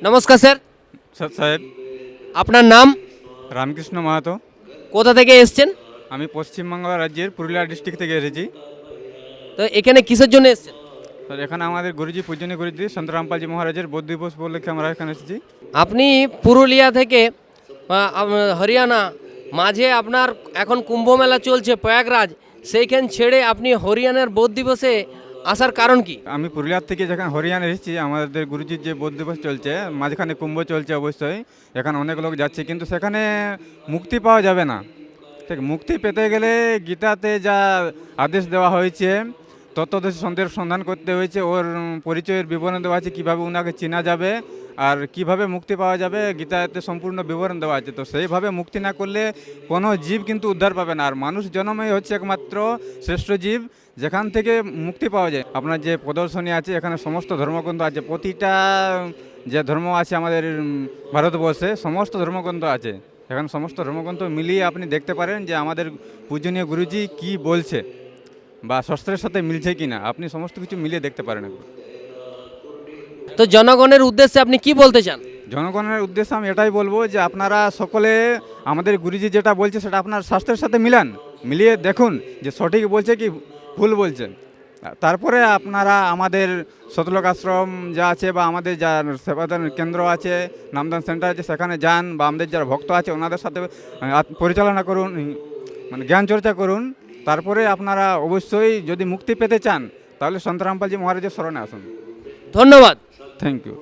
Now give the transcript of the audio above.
নমস্কার স্যার, সাহেব। আপনার নাম? রামকৃষ্ণ মাহাতো। কোথা থেকে এসেছেন? আমি পশ্চিমবাংলা রাজ্যের পুরুলিয়া ডিস্ট্রিক্ট থেকে এসেছি। তো এখানে কিসের জন্য এসেছেন? আর এখানে আমাদের গুরুজি পূজনীয় গুরুজি সন্ত রামপালজি মহারাজের বৌদ্ধ দিবস উপলক্ষে আমরা এখানে এসেছি। আপনি পুরুলিয়া থেকে হরিয়ানা মাঝে আপনার এখন কুম্ভ মেলা চলছে প্রয়াগরাজ, সেইখান ছেড়ে আপনি হরিয়ানার বৌদ্ধ দিবসে আসার কারণ কি? আমি পুরুলিয়ার থেকে যেখানে হরিয়ানা এসেছি, আমাদের গুরুজির যে বৌদ্ধ দিবস চলছে, মাঝখানে কুম্ভ চলছে অবশ্যই, এখানে অনেক লোক যাচ্ছে, কিন্তু সেখানে মুক্তি পাওয়া যাবে না। ঠিক, মুক্তি পেতে গেলে গীতাতে যা আদেশ দেওয়া হয়েছে তত্ত্বদর্শী সন্তের সন্ধান করতে হয়েছে, ওর পরিচয়ের বিবরণ দেওয়া আছে, কীভাবে ওনাকে চেনা যাবে আর কিভাবে মুক্তি পাওয়া যাবে, গীতাতে সম্পূর্ণ বিবরণ দেওয়া আছে। তো সেইভাবে মুক্তি না করলে কোনো জীব কিন্তু উদ্ধার পাবে না। আর মানুষ জন্মই হচ্ছে একমাত্র শ্রেষ্ঠ জীব, যেখান থেকে মুক্তি পাওয়া যায়। আপনার যে প্রদর্শনী আছে, এখানে সমস্ত ধর্মগ্রন্থ আছে, প্রতিটা যে ধর্ম আছে আমাদের ভারতবর্ষে সমস্ত ধর্মগ্রন্থ আছে। এখানে সমস্ত ধর্মগ্রন্থ মিলিয়ে আপনি দেখতে পারেন যে আমাদের পূজনীয় গুরুজি কি বলছে বা শাস্ত্রের সাথে মিলছে কিনা, আপনি সমস্ত কিছু মিলিয়ে দেখতে পারেন। তো জনগণের উদ্দেশ্যে আপনি কি বলতে চান? জনগণের উদ্দেশ্যে আমি এটাই বলবো যে আপনারা সকলে আমাদের গুরুজি যেটা বলছে সেটা আপনার শাস্ত্রের সাথে মিলিয়ে দেখুন যে সঠিক বলছে কি ভুল বলছে। তারপরে আপনারা আমাদের শতলোক আশ্রম যা আছে বা আমাদের যা সেবাদান কেন্দ্র আছে, নামদান সেন্টার আছে, সেখানে যান, বা আমাদের যারা ভক্ত আছে ওনাদের সাথে পরিচালনা করুন, মানে জ্ঞান চর্চা করুন। তারপরে আপনারা অবশ্যই যদি মুক্তি পেতে চান তাহলে সন্ত রামপালজি মহারাজের শরণে আসুন। ধন্যবাদ। Thank you.